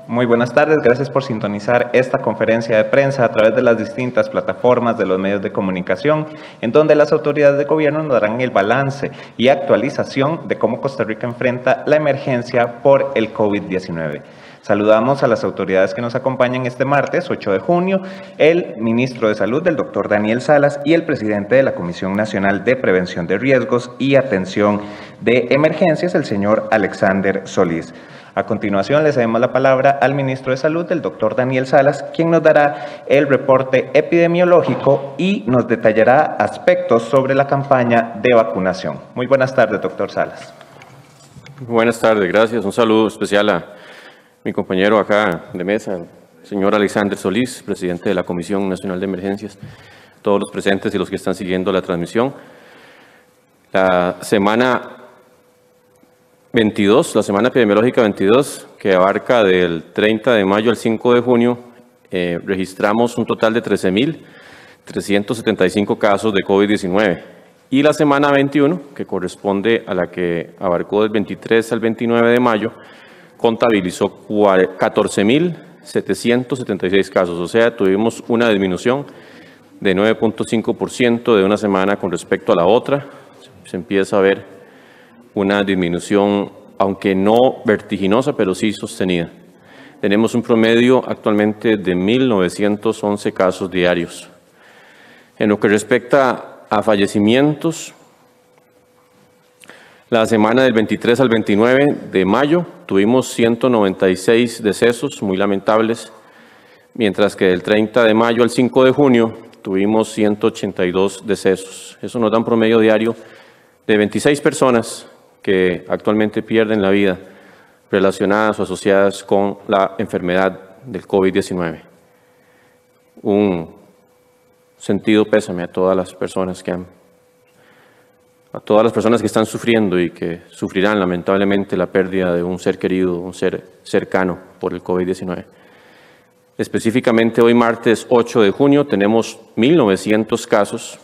Muy buenas tardes, gracias por sintonizar esta conferencia de prensa a través de las distintas plataformas de los medios de comunicación, en donde las autoridades de gobierno nos darán el balance y actualización de cómo Costa Rica enfrenta la emergencia por el COVID-19. Saludamos a las autoridades que nos acompañan este martes 8 de junio, el ministro de Salud, el doctor Daniel Salas, y el presidente de la Comisión Nacional de Prevención de Riesgos y Atención de Emergencias, el señor Alexander Solís. A continuación, le cedemos la palabra al ministro de Salud, el doctor Daniel Salas, quien nos dará el reporte epidemiológico y nos detallará aspectos sobre la campaña de vacunación. Muy buenas tardes, doctor Salas. Buenas tardes, gracias. Un saludo especial a mi compañero acá de mesa, el señor Alexander Solís, presidente de la Comisión Nacional de Emergencias, todos los presentes y los que están siguiendo la transmisión. La semana 22, la semana epidemiológica 22, que abarca del 30 de mayo al 5 de junio, registramos un total de 13.375 casos de COVID-19. Y la semana 21, que corresponde a la que abarcó del 23 al 29 de mayo, contabilizó 14.776 casos. O sea, tuvimos una disminución de 9.5% de una semana con respecto a la otra. Se empieza a ver una disminución, aunque no vertiginosa, pero sí sostenida. Tenemos un promedio actualmente de 1.911 casos diarios. En lo que respecta a fallecimientos, la semana del 23 al 29 de mayo tuvimos 196 decesos muy lamentables, mientras que del 30 de mayo al 5 de junio tuvimos 182 decesos. Eso nos da un promedio diario de 26 personas que actualmente pierden la vida relacionadas o asociadas con la enfermedad del COVID-19. Un sentido pésame a todas las personas que están sufriendo y que sufrirán lamentablemente la pérdida de un ser querido, un ser cercano por el COVID-19. Específicamente hoy martes 8 de junio tenemos 1.900 casos,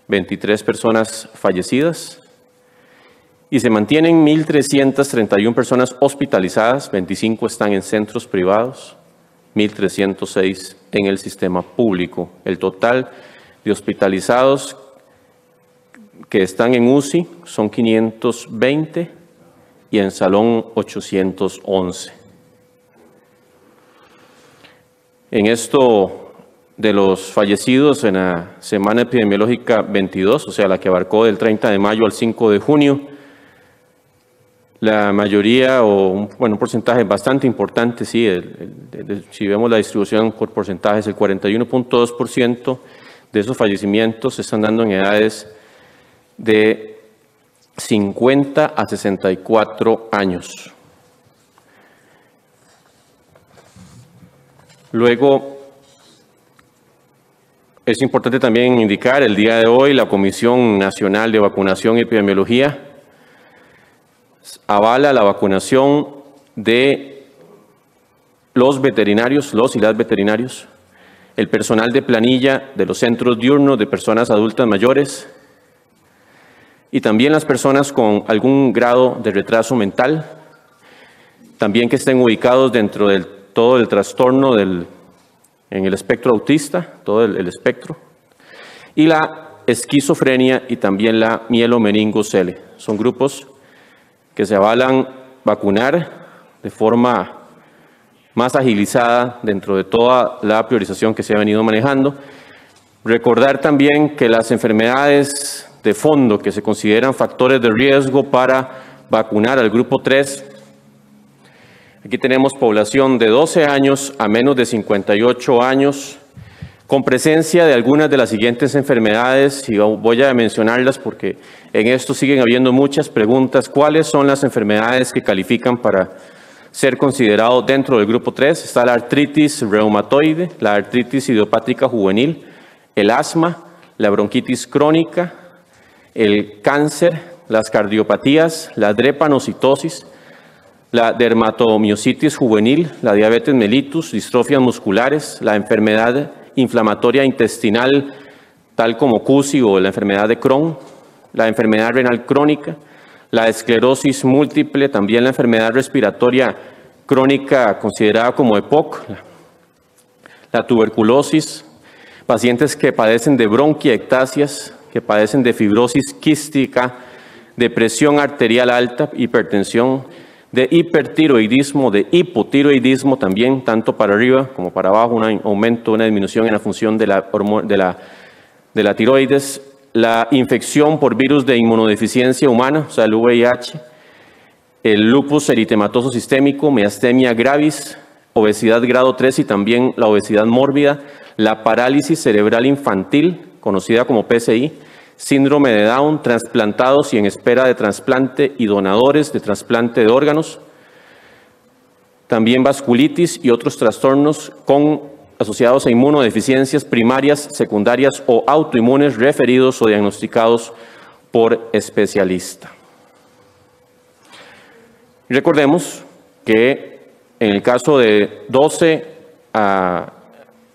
23 personas fallecidas, y se mantienen 1.331 personas hospitalizadas, 25 están en centros privados, 1.306 en el sistema público. El total de hospitalizados que están en UCI son 520 y en salón 811. En esto de los fallecidos en la semana epidemiológica 22, o sea, la que abarcó del 30 de mayo al 5 de junio, la mayoría, o un porcentaje bastante importante, sí, si vemos la distribución por porcentajes, el 41.2% de esos fallecimientos se están dando en edades de 50 a 64 años. Luego, es importante también indicar, el día de hoy, la Comisión Nacional de Vacunación y Epidemiología avala la vacunación de los veterinarios, los y las veterinarios, el personal de planilla de los centros diurnos de personas adultas mayores y también las personas con algún grado de retraso mental, también que estén ubicados dentro de todo el trastorno en el espectro autista, todo el espectro, y la esquizofrenia y también la mielomeningocele. Son grupos que se avalan vacunar de forma más agilizada dentro de toda la priorización que se ha venido manejando. Recordar también que las enfermedades de fondo que se consideran factores de riesgo para vacunar al grupo 3, aquí tenemos población de 12 años a menos de 58 años, con presencia de algunas de las siguientes enfermedades, y voy a mencionarlas porque en esto siguen habiendo muchas preguntas. ¿Cuáles son las enfermedades que califican para ser considerados dentro del grupo 3? Está la artritis reumatoide, la artritis idiopática juvenil, el asma, la bronquitis crónica, el cáncer, las cardiopatías, la drepanocitosis, la dermatomiositis juvenil, la diabetes mellitus, distrofias musculares, la enfermedad inflamatoria intestinal, tal como CUSI o la enfermedad de Crohn, la enfermedad renal crónica, la esclerosis múltiple, también la enfermedad respiratoria crónica considerada como EPOC, la tuberculosis, pacientes que padecen de bronquiectasias, que padecen de fibrosis quística, de presión arterial alta, hipertensión, de hipertiroidismo, de hipotiroidismo también, tanto para arriba como para abajo, un aumento, una disminución en la función de la tiroides, la infección por virus de inmunodeficiencia humana, o sea, el VIH, el lupus eritematoso sistémico, miastenia gravis, obesidad grado 3 y también la obesidad mórbida, la parálisis cerebral infantil, conocida como PCI, síndrome de Down, trasplantados y en espera de trasplante y donadores de trasplante de órganos, también vasculitis y otros trastornos asociados a inmunodeficiencias primarias, secundarias o autoinmunes referidos o diagnosticados por especialista. Recordemos que en el caso de 12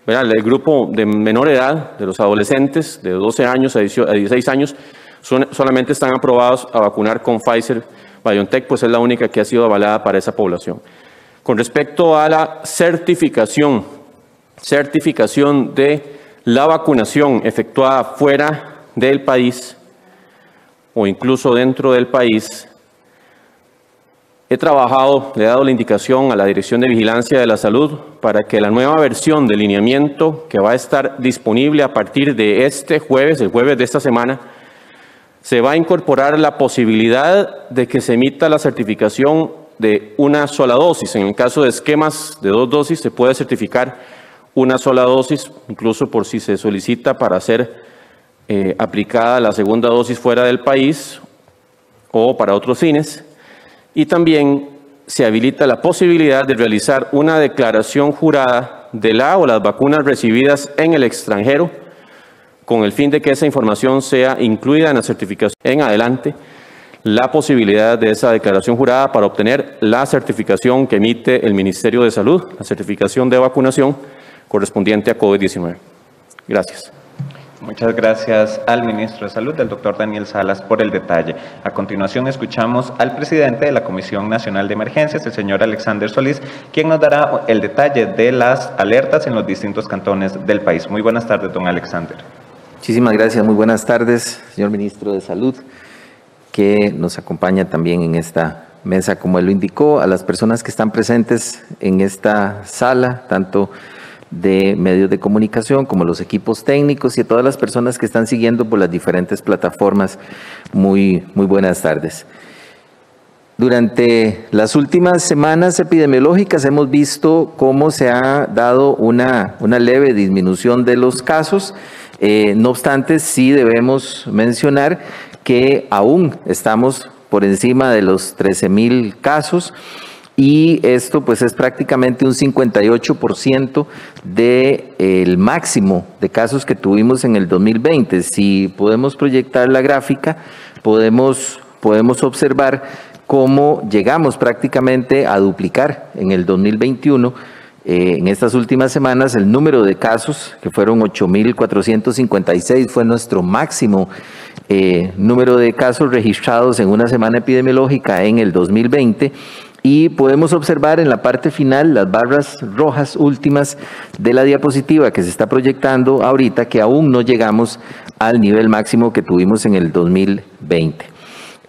el grupo de menor edad, de los adolescentes de 12 años a 16 años, solamente están aprobados a vacunar con Pfizer-BioNTech, pues es la única que ha sido avalada para esa población. Con respecto a la certificación de la vacunación efectuada fuera del país o incluso dentro del país, he trabajado, le he dado la indicación a la Dirección de Vigilancia de la Salud para que la nueva versión de lineamiento que va a estar disponible a partir de este jueves, el jueves de esta semana, se va a incorporar la posibilidad de que se emita la certificación de una sola dosis. En el caso de esquemas de 2 dosis se puede certificar una sola dosis, incluso por si se solicita para ser aplicada la segunda dosis fuera del país o para otros fines. Y también se habilita la posibilidad de realizar una declaración jurada de la o las vacunas recibidas en el extranjero con el fin de que esa información sea incluida en la certificación. En adelante, la posibilidad de esa declaración jurada para obtener la certificación que emite el Ministerio de Salud, la certificación de vacunación correspondiente a COVID-19. Gracias. Muchas gracias al ministro de Salud, el doctor Daniel Salas, por el detalle. A continuación escuchamos al presidente de la Comisión Nacional de Emergencias, el señor Alexander Solís, quien nos dará el detalle de las alertas en los distintos cantones del país. Muy buenas tardes, don Alexander. Muchísimas gracias, muy buenas tardes, señor ministro de Salud, que nos acompaña también en esta mesa, como él lo indicó, a las personas que están presentes en esta sala, tanto de medios de comunicación como los equipos técnicos y a todas las personas que están siguiendo por las diferentes plataformas. Muy buenas tardes. Durante las últimas semanas epidemiológicas hemos visto cómo se ha dado una leve disminución de los casos. No obstante, sí debemos mencionar que aún estamos por encima de los 13,000 casos. Y esto pues es prácticamente un 58% del máximo de casos que tuvimos en el 2020. Si podemos proyectar la gráfica, podemos observar cómo llegamos prácticamente a duplicar en el 2021. En estas últimas semanas el número de casos, que fueron 8,456, fue nuestro máximo número de casos registrados en una semana epidemiológica en el 2020. Y podemos observar en la parte final las barras rojas últimas de la diapositiva que se está proyectando ahorita, que aún no llegamos al nivel máximo que tuvimos en el 2020.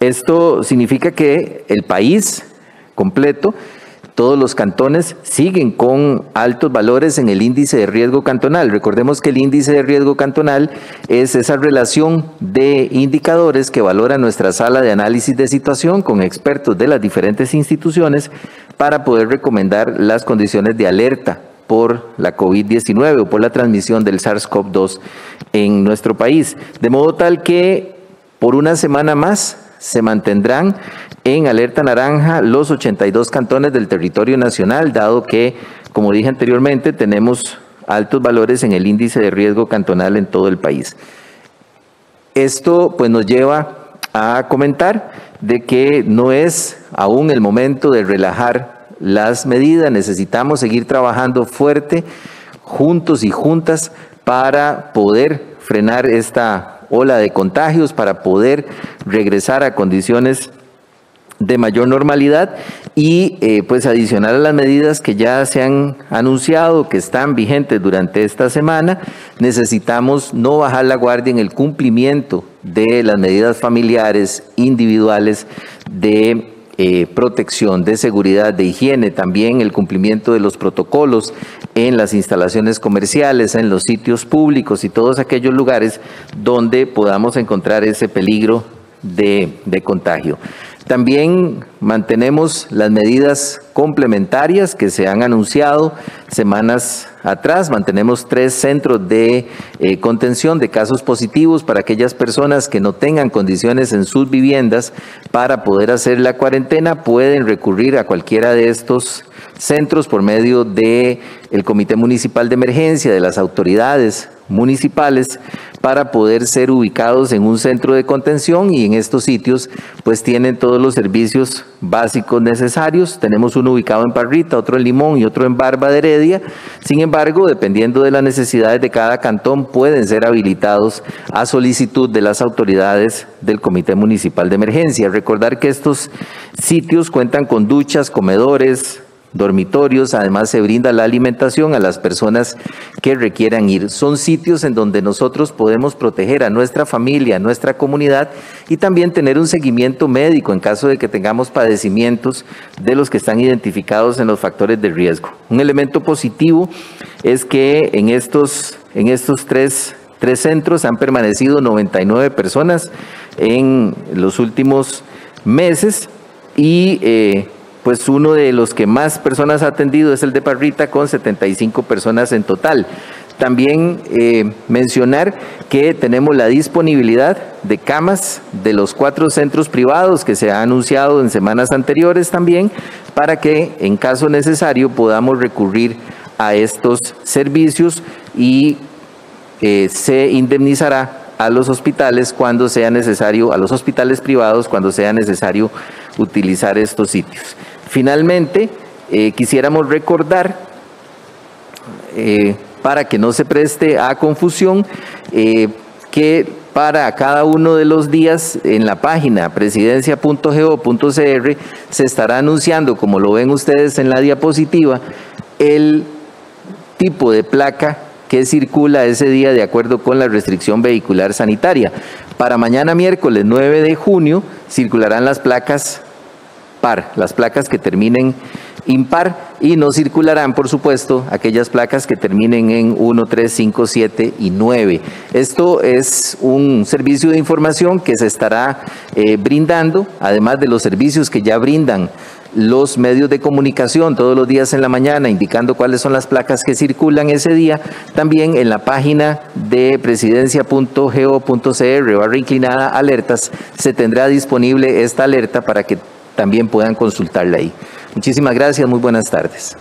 Esto significa que el país completo, todos los cantones siguen con altos valores en el índice de riesgo cantonal. Recordemos que el índice de riesgo cantonal es esa relación de indicadores que valora nuestra sala de análisis de situación con expertos de las diferentes instituciones para poder recomendar las condiciones de alerta por la COVID-19 o por la transmisión del SARS-CoV-2 en nuestro país. De modo tal que por una semana más se mantendrán en alerta naranja los 82 cantones del territorio nacional, dado que, como dije anteriormente, tenemos altos valores en el índice de riesgo cantonal en todo el país. Esto pues nos lleva a comentar de que no es aún el momento de relajar las medidas, necesitamos seguir trabajando fuerte juntos y juntas para poder frenar esta ola de contagios, para poder regresar a condiciones de mayor normalidad y pues adicional a las medidas que ya se han anunciado, que están vigentes durante esta semana, necesitamos no bajar la guardia en el cumplimiento de las medidas familiares, individuales, de protección, de seguridad, de higiene, también el cumplimiento de los protocolos en las instalaciones comerciales, en los sitios públicos y todos aquellos lugares donde podamos encontrar ese peligro de contagio. También mantenemos las medidas complementarias que se han anunciado semanas atrás. Mantenemos 3 centros de contención de casos positivos para aquellas personas que no tengan condiciones en sus viviendas para poder hacer la cuarentena. Pueden recurrir a cualquiera de estos centros por medio del Comité Municipal de Emergencia, de las autoridades municipales, para poder ser ubicados en un centro de contención, y en estos sitios pues tienen todos los servicios básicos necesarios. Tenemos uno ubicado en Parrita, otro en Limón y otro en Barba de Heredia. Sin embargo, dependiendo de las necesidades de cada cantón, pueden ser habilitados a solicitud de las autoridades del Comité Municipal de Emergencia. Recordar que estos sitios cuentan con duchas, comedores, dormitorios, además se brinda la alimentación a las personas que requieran ir. Son sitios en donde nosotros podemos proteger a nuestra familia, a nuestra comunidad, y también tener un seguimiento médico en caso de que tengamos padecimientos de los que están identificados en los factores de riesgo. Un elemento positivo es que en estos tres centros han permanecido 99 personas en los últimos meses, y pues uno de los que más personas ha atendido es el de Parrita, con 75 personas en total. También mencionar que tenemos la disponibilidad de camas de los 4 centros privados que se ha anunciado en semanas anteriores también, para que en caso necesario podamos recurrir a estos servicios, y se indemnizará a los hospitales cuando sea necesario, a los hospitales privados cuando sea necesario utilizar estos sitios. Finalmente, quisiéramos recordar, para que no se preste a confusión, que para cada uno de los días en la página presidencia.go.cr se estará anunciando, como lo ven ustedes en la diapositiva, el tipo de placa que circula ese día de acuerdo con la restricción vehicular sanitaria. Para mañana miércoles 9 de junio circularán las placas par, las placas que terminen impar, y no circularán, por supuesto, aquellas placas que terminen en 1, 3, 5, 7 y 9. Esto es un servicio de información que se estará brindando, además de los servicios que ya brindan los medios de comunicación todos los días en la mañana, indicando cuáles son las placas que circulan ese día. También en la página de presidencia.go.cr/alertas se tendrá disponible esta alerta para que también puedan consultarla ahí. Muchísimas gracias, muy buenas tardes.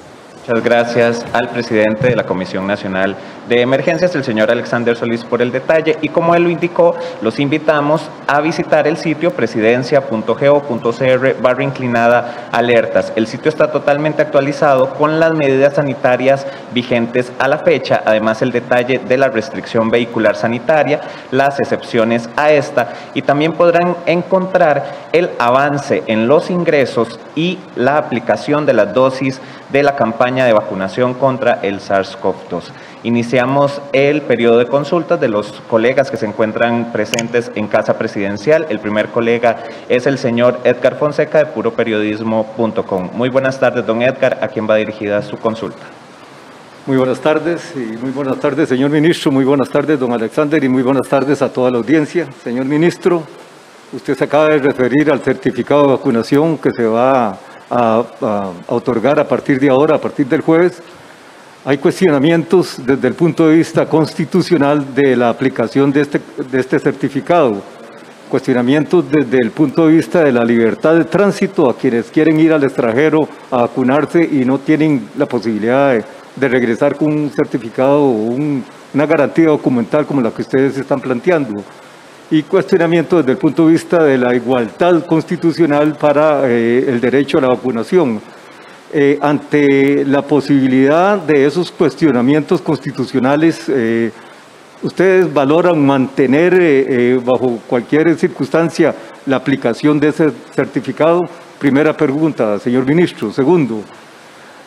Muchas gracias al presidente de la Comisión Nacional de Emergencias, el señor Alexander Solís, por el detalle, y como él lo indicó, los invitamos a visitar el sitio presidencia.go.cr/alertas. El sitio está totalmente actualizado con las medidas sanitarias vigentes a la fecha, además el detalle de la restricción vehicular sanitaria, las excepciones a esta, y también podrán encontrar el avance en los ingresos y la aplicación de las dosis de la campaña de vacunación contra el SARS-CoV-2. Iniciamos el periodo de consultas de los colegas que se encuentran presentes en Casa Presidencial. El primer colega es el señor Edgar Fonseca de puroperiodismo.com. Muy buenas tardes, don Edgar. ¿A quién va dirigida su consulta? Muy buenas tardes, señor ministro. Muy buenas tardes, don Alexander, y muy buenas tardes a toda la audiencia. Señor ministro, usted se acaba de referir al certificado de vacunación que se va a otorgar a partir de ahora, a partir del jueves. Hay cuestionamientos desde el punto de vista constitucional de la aplicación de este certificado, cuestionamientos desde el punto de vista de la libertad de tránsito a quienes quieren ir al extranjero a vacunarse y no tienen la posibilidad de regresar con un certificado o una garantía documental como la que ustedes están planteando, y cuestionamiento desde el punto de vista de la igualdad constitucional para el derecho a la vacunación. ante la posibilidad de esos cuestionamientos constitucionales, ¿ustedes valoran mantener bajo cualquier circunstancia la aplicación de ese certificado? Primera pregunta, señor ministro. Segundo,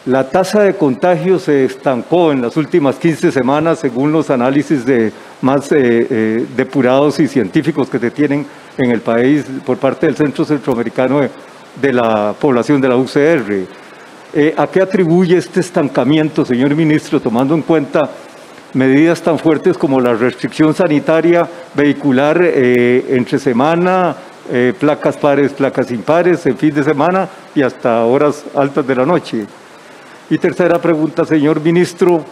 la tasa de contagio se estancó en las últimas 15 semanas según los análisis más depurados y científicos que se tienen en el país por parte del Centro Centroamericano de la Población de la UCR. ¿A qué atribuye este estancamiento, señor ministro, tomando en cuenta medidas tan fuertes como la restricción sanitaria vehicular entre semana, placas pares, placas impares, en fin de semana y hasta horas altas de la noche? Y tercera pregunta, señor ministro,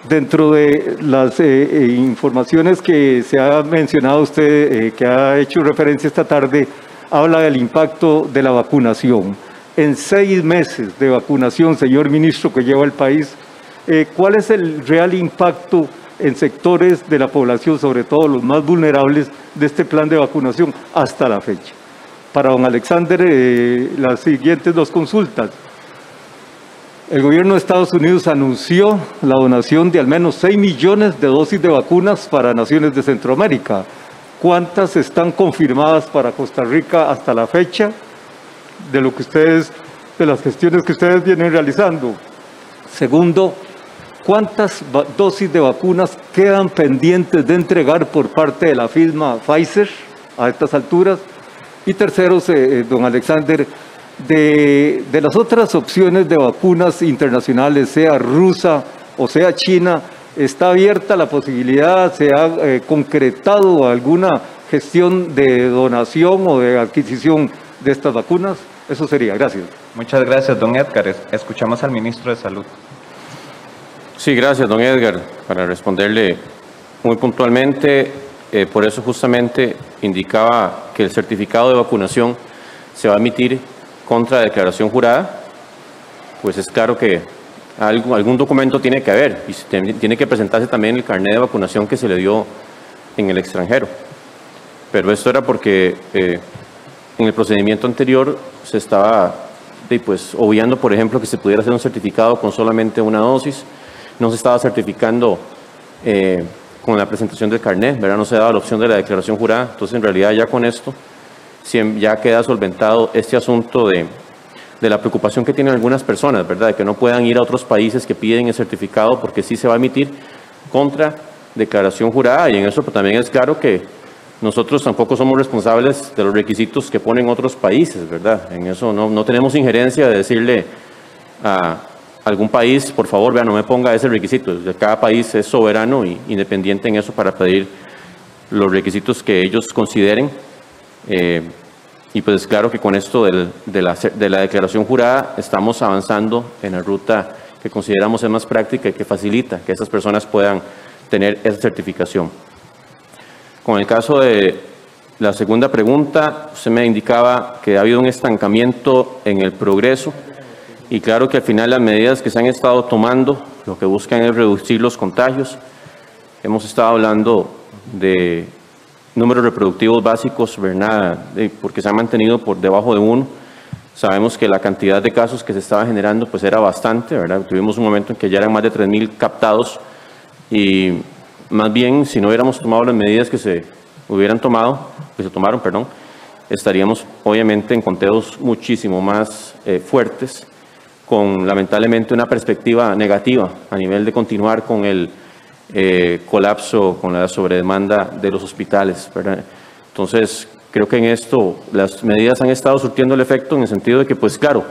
dentro de las informaciones que se ha mencionado usted, que ha hecho referencia esta tarde, habla del impacto de la vacunación. En 6 meses de vacunación, señor ministro, que lleva el país, ¿cuál es el real impacto en sectores de la población, sobre todo los más vulnerables, de este plan de vacunación hasta la fecha? Para don Alexander, las siguientes 2 consultas. El gobierno de Estados Unidos anunció la donación de al menos 6 millones de dosis de vacunas para naciones de Centroamérica. ¿Cuántas están confirmadas para Costa Rica hasta la fecha de las gestiones que ustedes vienen realizando? Segundo, ¿cuántas dosis de vacunas quedan pendientes de entregar por parte de la firma Pfizer a estas alturas? Y tercero, don Alexander, de las otras opciones de vacunas internacionales, sea rusa o sea china, ¿está abierta la posibilidad, se ha concretado alguna gestión de donación o de adquisición de estas vacunas? Eso sería. Gracias. Muchas gracias, don Edgar. Escuchamos al ministro de Salud. Sí, gracias, don Edgar. Para responderle muy puntualmente, por eso justamente indicaba que el certificado de vacunación se va a emitir contra declaración jurada. Pues es claro que algún documento tiene que haber y tiene que presentarse también el carnet de vacunación que se le dio en el extranjero. Pero esto era porque en el procedimiento anterior se estaba obviando, por ejemplo, que se pudiera hacer un certificado con solamente una dosis. No se estaba certificando con la presentación del carnet, ¿verdad? No se daba la opción de la declaración jurada. Entonces, en realidad, ya con esto ya queda solventado este asunto de la preocupación que tienen algunas personas, ¿verdad? De que no puedan ir a otros países que piden el certificado porque sí se va a emitir contra declaración jurada. Y en eso también es claro que nosotros tampoco somos responsables de los requisitos que ponen otros países, ¿verdad? En eso no tenemos injerencia de decirle a algún país, por favor, vea, no me ponga ese requisito. Cada país es soberano e independiente en eso para pedir los requisitos que ellos consideren. Y pues claro que con esto de la declaración jurada estamos avanzando en la ruta que consideramos es más práctica y que facilita que esas personas puedan tener esa certificación. Con el caso de la segunda pregunta, usted me indicaba que ha habido un estancamiento en el progreso y claro que al final las medidas que se han estado tomando lo que buscan es reducir los contagios. Hemos estado hablando de números reproductivos básicos, ¿verdad? Porque se han mantenido por debajo de 1. Sabemos que la cantidad de casos que se estaba generando pues era bastante, ¿verdad? Tuvimos un momento en que ya eran más de 3.000 captados y más bien si no hubiéramos tomado las medidas que se tomaron, estaríamos obviamente en conteos muchísimo más fuertes, con lamentablemente una perspectiva negativa a nivel de continuar con el colapso, con la sobredemanda de los hospitales, ¿verdad? Entonces, creo que en esto las medidas han estado surtiendo el efecto en el sentido de que, pues claro,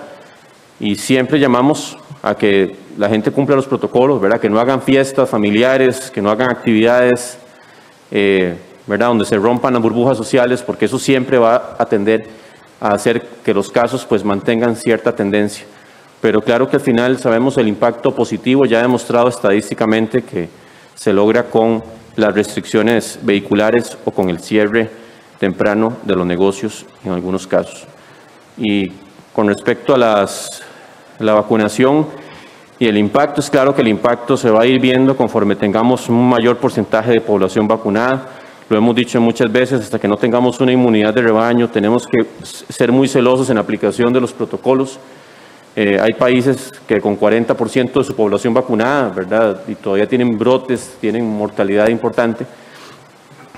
y siempre llamamos a que la gente cumpla los protocolos, ¿verdad? Que no hagan fiestas familiares, que no hagan actividades, ¿verdad? Donde se rompan las burbujas sociales, porque eso siempre va a tender a hacer que los casos pues mantengan cierta tendencia. Pero claro que al final sabemos el impacto positivo, ya demostrado estadísticamente que se logra con las restricciones vehiculares o con el cierre temprano de los negocios en algunos casos. Y con respecto a la vacunación y el impacto, es claro que el impacto se va a ir viendo conforme tengamos un mayor porcentaje de población vacunada. Lo hemos dicho muchas veces, hasta que no tengamos una inmunidad de rebaño, tenemos que ser muy celosos en la aplicación de los protocolos. Hay países que con 40% de su población vacunada, ¿verdad? Y todavía tienen brotes, tienen mortalidad importante,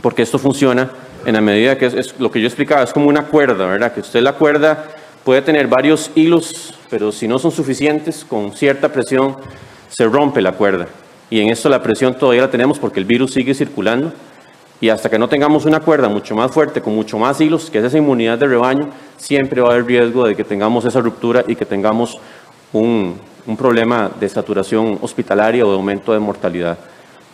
porque esto funciona en la medida que es lo que yo explicaba, es como una cuerda, ¿verdad? Que usted la cuerda puede tener varios hilos, pero si no son suficientes, con cierta presión se rompe la cuerda. Y en esto la presión todavía la tenemos porque el virus sigue circulando. Y hasta que no tengamos una cuerda mucho más fuerte, con mucho más hilos, que es esa inmunidad de rebaño, siempre va a haber riesgo de que tengamos esa ruptura y que tengamos un problema de saturación hospitalaria o de aumento de mortalidad.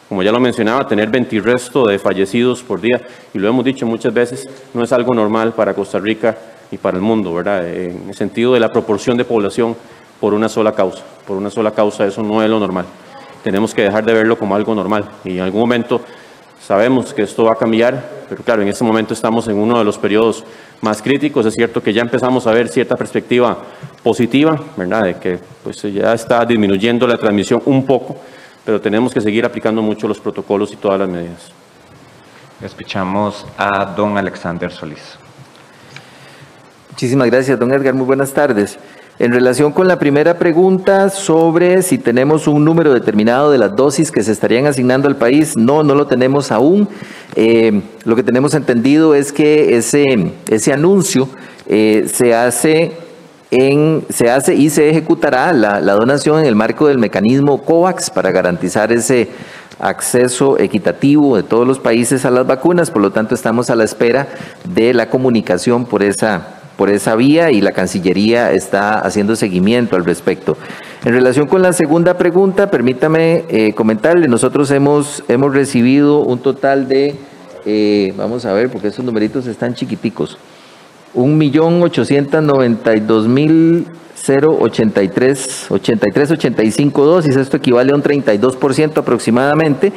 Como ya lo mencionaba, tener 20 y resto de fallecidos por día, y lo hemos dicho muchas veces, no es algo normal para Costa Rica y para el mundo, ¿verdad? En el sentido de la proporción de población por una sola causa. Por una sola causa eso no es lo normal. Tenemos que dejar de verlo como algo normal y en algún momento sabemos que esto va a cambiar, pero claro, en este momento estamos en uno de los periodos más críticos. Es cierto que ya empezamos a ver cierta perspectiva positiva, ¿verdad? De que pues, ya está disminuyendo la transmisión un poco, pero tenemos que seguir aplicando mucho los protocolos y todas las medidas. Escuchamos a don Alexander Solís. Muchísimas gracias, don Edgar. Muy buenas tardes. En relación con la primera pregunta sobre si tenemos un número determinado de las dosis que se estarían asignando al país, no lo tenemos aún. Lo que tenemos entendido es que ese anuncio se hace y se ejecutará la donación en el marco del mecanismo COVAX para garantizar ese acceso equitativo de todos los países a las vacunas. Por lo tanto, estamos a la espera de la comunicación por esa vía y la Cancillería está haciendo seguimiento al respecto. En relación con la segunda pregunta, permítame comentarle, nosotros hemos recibido un total de, vamos a ver porque esos numeritos están chiquiticos, 1.892.083.85 dosis, esto equivale a un 32% aproximadamente,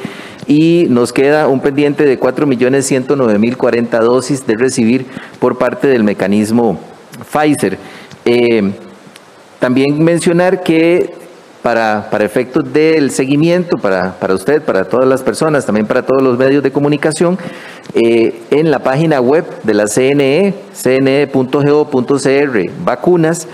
y nos queda un pendiente de 4.109.040 dosis de recibir por parte del mecanismo Pfizer. También mencionar que para efectos del seguimiento, para usted, para todas las personas, también para todos los medios de comunicación, en la página web de la CNE, cne.go.cr, vacunas,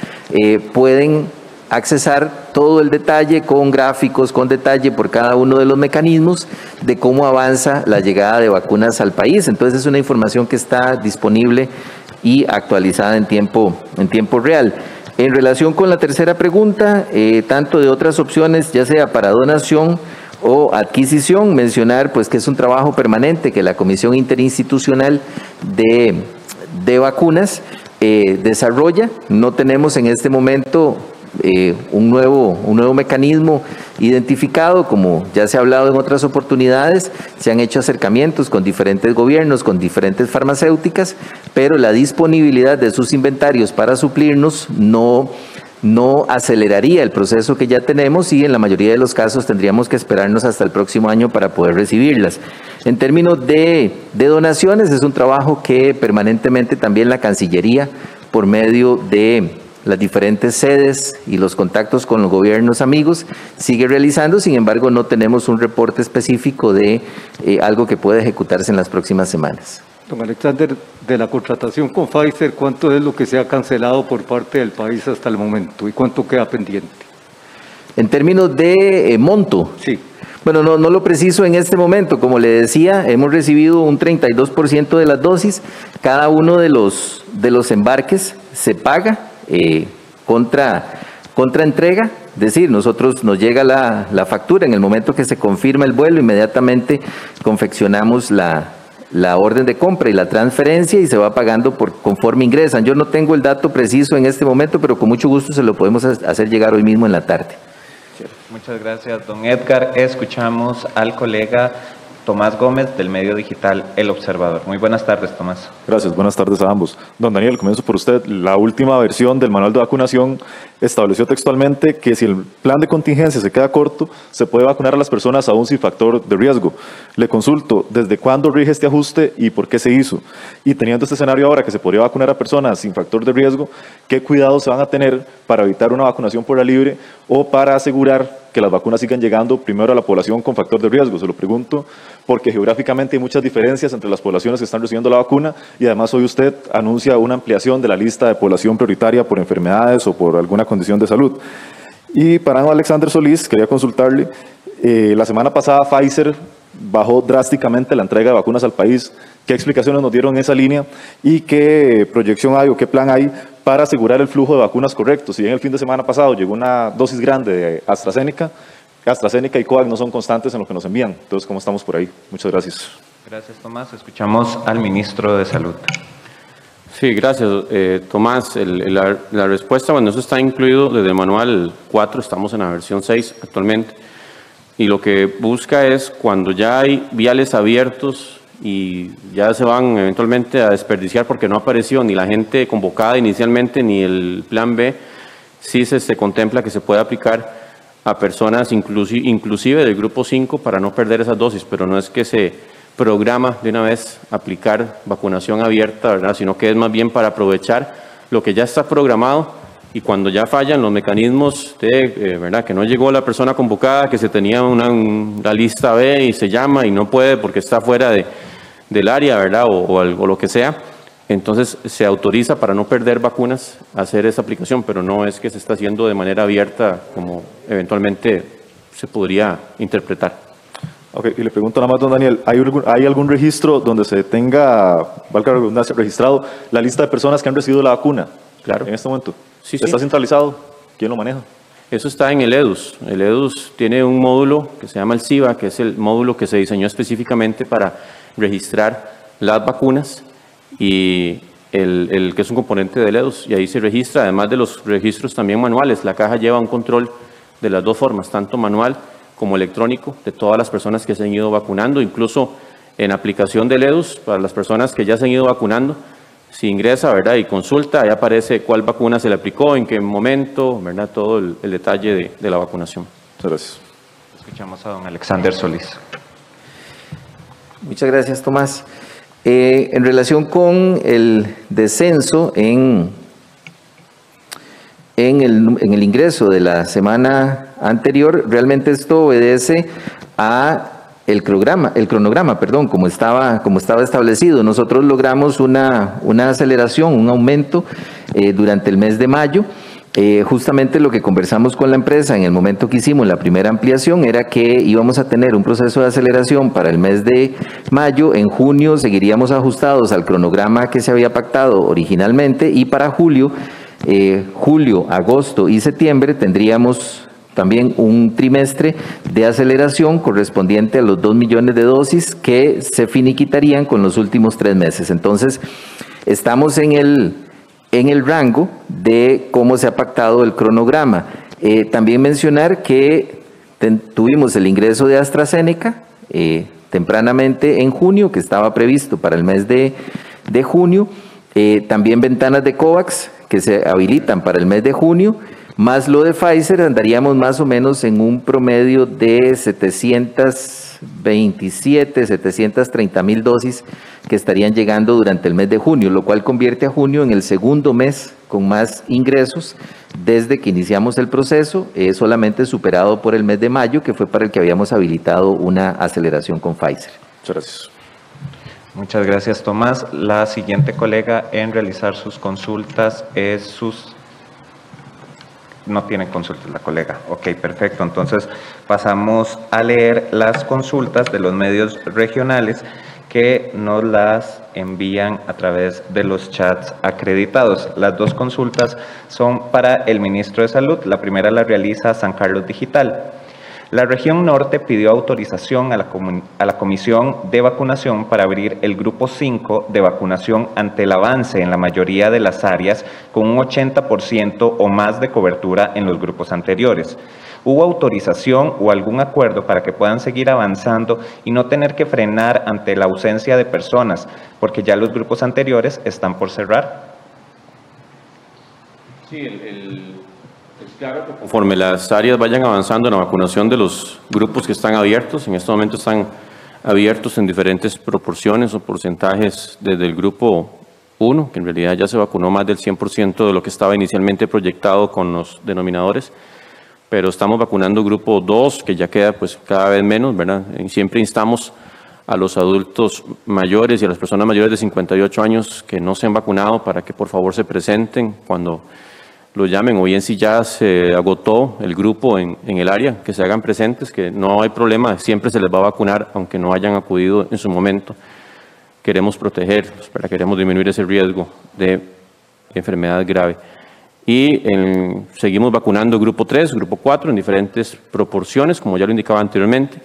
pueden accesar todo el detalle con gráficos, con detalle por cada uno de los mecanismos de cómo avanza la llegada de vacunas al país. Entonces es una información que está disponible y actualizada en tiempo real. En relación con la tercera pregunta, tanto de otras opciones, ya sea para donación o adquisición, mencionar pues que es un trabajo permanente que la Comisión Interinstitucional de Vacunas desarrolla. No tenemos en este momento un nuevo mecanismo identificado, como ya se ha hablado en otras oportunidades. Se han hecho acercamientos con diferentes gobiernos, con diferentes farmacéuticas, pero la disponibilidad de sus inventarios para suplirnos no aceleraría el proceso que ya tenemos, y en la mayoría de los casos tendríamos que esperarnos hasta el próximo año para poder recibirlas. En términos de donaciones, es un trabajo que permanentemente también la Cancillería, por medio de las diferentes sedes y los contactos con los gobiernos amigos, sigue realizando. Sin embargo, no tenemos un reporte específico de algo que pueda ejecutarse en las próximas semanas. Don Alexander, de la contratación con Pfizer, ¿cuánto es lo que se ha cancelado por parte del país hasta el momento y cuánto queda pendiente? En términos de monto. Sí. Bueno, no lo preciso en este momento. Como le decía, hemos recibido un 32% de las dosis. Cada uno de los embarques se paga contra entrega, es decir, nos llega la factura en el momento que se confirma el vuelo, inmediatamente confeccionamos la orden de compra y la transferencia y se va pagando conforme ingresan. Yo no tengo el dato preciso en este momento, pero con mucho gusto se lo podemos hacer llegar hoy mismo en la tarde. Muchas gracias, don Edgar. Escuchamos al colega Tomás Gómez, del medio digital El Observador. Muy buenas tardes, Tomás. Gracias, buenas tardes a ambos. Don Daniel, comienzo por usted. La última versión del manual de vacunación estableció textualmente que si el plan de contingencia se queda corto, se puede vacunar a las personas aún sin factor de riesgo. Le consulto, ¿desde cuándo rige este ajuste y por qué se hizo? Y teniendo este escenario ahora que se podría vacunar a personas sin factor de riesgo, ¿qué cuidados se van a tener para evitar una vacunación por la libre o para asegurar que las vacunas sigan llegando primero a la población con factor de riesgo. Se lo pregunto porque geográficamente hay muchas diferencias entre las poblaciones que están recibiendo la vacuna y además hoy usted anuncia una ampliación de la lista de población prioritaria por enfermedades o por alguna condición de salud. Y para don Alexander Solís, quería consultarle, la semana pasada Pfizer bajó drásticamente la entrega de vacunas al país. ¿Qué explicaciones nos dieron en esa línea y qué proyección hay o qué plan hay para asegurar el flujo de vacunas correcto? Si bien el fin de semana pasado llegó una dosis grande de AstraZeneca y COVAX no son constantes en lo que nos envían. Entonces, ¿cómo estamos por ahí? Muchas gracias. Gracias, Tomás. Escuchamos al ministro de Salud. Sí, gracias, Tomás. La respuesta, bueno, eso está incluido desde el manual 4, estamos en la versión 6 actualmente, y lo que busca es cuando ya hay viales abiertos y ya se van eventualmente a desperdiciar porque no apareció ni la gente convocada inicialmente ni el plan B, sí se contempla que se puede aplicar a personas inclusive del grupo 5 para no perder esas dosis, pero no es que se programa de una vez aplicar vacunación abierta, ¿verdad? Sino que es más bien para aprovechar lo que ya está programado y cuando ya fallan los mecanismos de, ¿verdad? Que no llegó la persona convocada, que se tenía una lista B y se llama y no puede porque está fuera del área, ¿verdad? O lo que sea. Entonces se autoriza para no perder vacunas hacer esa aplicación, pero no es que se está haciendo de manera abierta como eventualmente se podría interpretar. Ok, y le pregunto nada más, don Daniel, ¿hay algún registro donde se tenga, valga la redundancia, registrado la lista de personas que han recibido la vacuna? Claro. En este momento. Sí, ¿Está sí. centralizado? ¿Quién lo maneja? Eso está en el EDUS. El EDUS tiene un módulo que se llama el CIVA, que es el módulo que se diseñó específicamente para registrar las vacunas y el que es un componente del EDUS. Y ahí se registra, además de los registros también manuales. La caja lleva un control de las dos formas, tanto manual como electrónico, de todas las personas que se han ido vacunando, incluso en aplicación del EDUS, para las personas que ya se han ido vacunando, si ingresa, ¿verdad? Y consulta, ahí aparece cuál vacuna se le aplicó, en qué momento, ¿verdad? Todo el detalle de la vacunación. Muchas gracias. Escuchamos a don Alexander Solís. Muchas gracias, Tomás. En relación con el descenso en el ingreso de la semana anterior, realmente esto obedece a el cronograma, como estaba establecido. Nosotros logramos una aceleración, un aumento durante el mes de mayo. Justamente lo que conversamos con la empresa en el momento que hicimos la primera ampliación era que íbamos a tener un proceso de aceleración para el mes de mayo. En junio seguiríamos ajustados al cronograma que se había pactado originalmente y para julio, agosto y septiembre tendríamos también un trimestre de aceleración correspondiente a los 2 millones de dosis que se finiquitarían con los últimos 3 meses. Entonces, estamos en el rango de cómo se ha pactado el cronograma. También mencionar que tuvimos el ingreso de AstraZeneca tempranamente en junio, que estaba previsto para el mes de junio. También ventanas de COVAX que se habilitan para el mes de junio, más lo de Pfizer, andaríamos más o menos en un promedio de 730,000 dosis que estarían llegando durante el mes de junio, lo cual convierte a junio en el segundo mes con más ingresos desde que iniciamos el proceso, solamente superado por el mes de mayo, que fue para el que habíamos habilitado una aceleración con Pfizer. Muchas gracias. Muchas gracias, Tomás. La siguiente colega en realizar sus consultas es No tiene consultas la colega. Ok, perfecto. Entonces pasamos a leer las consultas de los medios regionales que nos las envían a través de los chats acreditados. Las dos consultas son para el ministro de Salud. La primera la realiza San Carlos Digital. La región norte pidió autorización a la Comisión de Vacunación para abrir el grupo 5 de vacunación ante el avance en la mayoría de las áreas con un 80% o más de cobertura en los grupos anteriores. ¿Hubo autorización o algún acuerdo para que puedan seguir avanzando y no tener que frenar ante la ausencia de personas, porque ya los grupos anteriores están por cerrar? Sí, claro que conforme las áreas vayan avanzando en la vacunación de los grupos que están abiertos, en este momento están abiertos en diferentes proporciones o porcentajes desde el grupo 1, que en realidad ya se vacunó más del 100% de lo que estaba inicialmente proyectado con los denominadores, pero estamos vacunando grupo 2, que ya queda pues cada vez menos, ¿verdad? Siempre instamos a los adultos mayores y a las personas mayores de 58 años que no se han vacunado para que por favor se presenten cuando lo llamen, o bien si ya se agotó el grupo en el área, que se hagan presentes, que no hay problema, siempre se les va a vacunar aunque no hayan acudido en su momento. Queremos protegerlos, queremos disminuir ese riesgo de enfermedad grave. Y seguimos vacunando grupo 3, grupo 4 en diferentes proporciones, como ya lo indicaba anteriormente.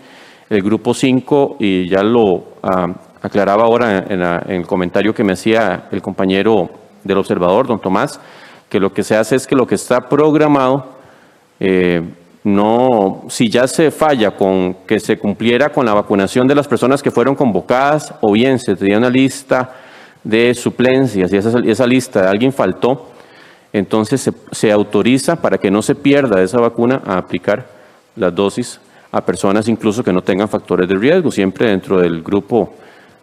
El grupo 5, y ya lo aclaraba ahora en el comentario que me hacía el compañero del observador, don Tomás, que lo que se hace es que lo que está programado, si ya se falla con que se cumpliera con la vacunación de las personas que fueron convocadas, o bien se tenía una lista de suplencias y esa lista de alguien faltó, entonces se autoriza para que no se pierda esa vacuna a aplicar las dosis a personas incluso que no tengan factores de riesgo, siempre dentro del grupo,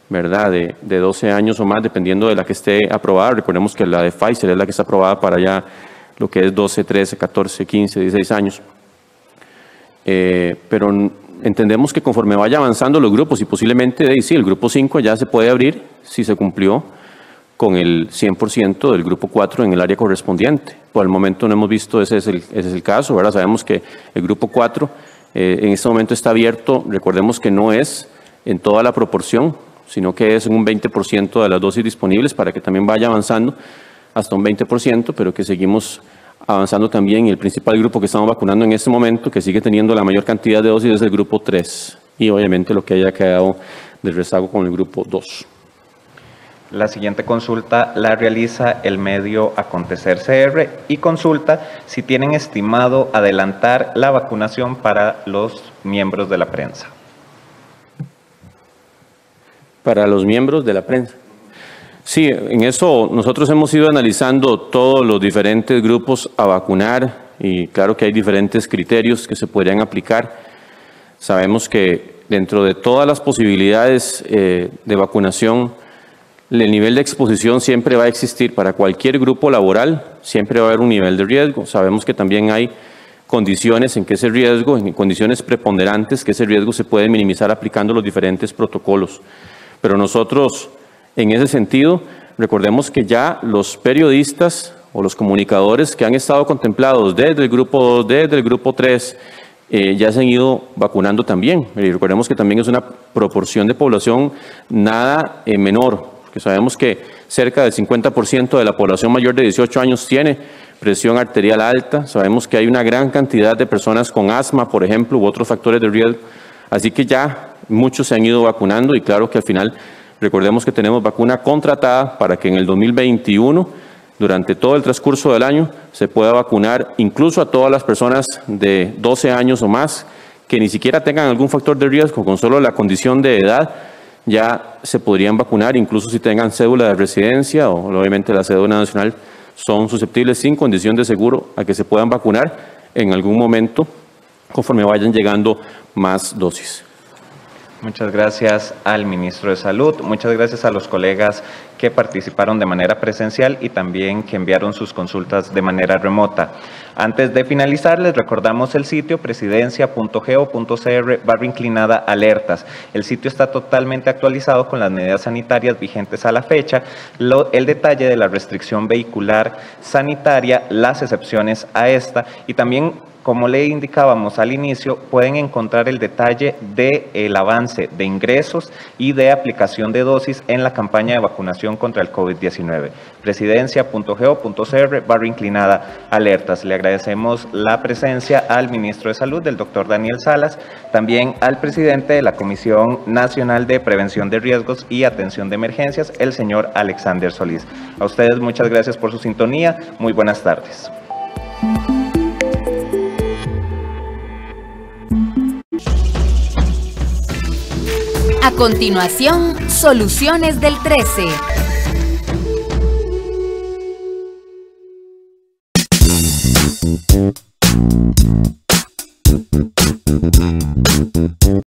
¿verdad?, de 12 años o más, dependiendo de la que esté aprobada. Recordemos que la de Pfizer es la que está aprobada para ya lo que es 12, 13, 14, 15, 16 años. Pero entendemos que conforme vaya avanzando los grupos, y posiblemente sí, el grupo 5 ya se puede abrir si se cumplió con el 100% del grupo 4 en el área correspondiente. Por el momento no hemos visto ese es el caso, ¿verdad? Sabemos que el grupo 4 en este momento está abierto. Recordemos que no es en toda la proporción, sino que es un 20% de las dosis disponibles, para que también vaya avanzando hasta un 20%, pero que seguimos avanzando también. Y el principal grupo que estamos vacunando en este momento, que sigue teniendo la mayor cantidad de dosis, es el grupo 3, y obviamente lo que haya quedado del rezago con el grupo 2. La siguiente consulta la realiza el medio Acontecer CR y consulta si tienen estimado adelantar la vacunación para los miembros de la prensa. Para los miembros de la prensa. Sí, en eso nosotros hemos ido analizando todos los diferentes grupos a vacunar, y claro que hay diferentes criterios que se podrían aplicar. Sabemos que dentro de todas las posibilidades de vacunación, el nivel de exposición siempre va a existir. Para cualquier grupo laboral siempre va a haber un nivel de riesgo. Sabemos que también hay condiciones en que ese riesgo, en condiciones preponderantes, que ese riesgo se puede minimizar aplicando los diferentes protocolos. Pero nosotros, en ese sentido, recordemos que ya los periodistas o los comunicadores que han estado contemplados desde el grupo 2, desde el grupo 3, ya se han ido vacunando también. Y recordemos que también es una proporción de población nada menor, porque sabemos que cerca del 50% de la población mayor de 18 años tiene presión arterial alta. Sabemos que hay una gran cantidad de personas con asma, por ejemplo, u otros factores de riesgo. Así que ya muchos se han ido vacunando, y claro que al final recordemos que tenemos vacuna contratada para que en el 2021, durante todo el transcurso del año, se pueda vacunar incluso a todas las personas de 12 años o más que ni siquiera tengan algún factor de riesgo. Con solo la condición de edad ya se podrían vacunar, incluso si tengan cédula de residencia o obviamente la cédula nacional, son susceptibles sin condición de seguro a que se puedan vacunar en algún momento conforme vayan llegando más dosis. Muchas gracias al ministro de Salud, muchas gracias a los colegas que participaron de manera presencial y también que enviaron sus consultas de manera remota. Antes de finalizar, les recordamos el sitio presidencia.go.cr/alertas. El sitio está totalmente actualizado con las medidas sanitarias vigentes a la fecha, el detalle de la restricción vehicular sanitaria, las excepciones a esta, y también, como le indicábamos al inicio, pueden encontrar el detalle del avance de ingresos y de aplicación de dosis en la campaña de vacunación contra el COVID-19. Presidencia.go.cr/alertas. Le agradecemos la presencia al ministro de Salud, el doctor Daniel Salas, también al presidente de la Comisión Nacional de Prevención de Riesgos y Atención de Emergencias, el señor Alexander Solís. A ustedes muchas gracias por su sintonía. Muy buenas tardes. A continuación, Soluciones del 13.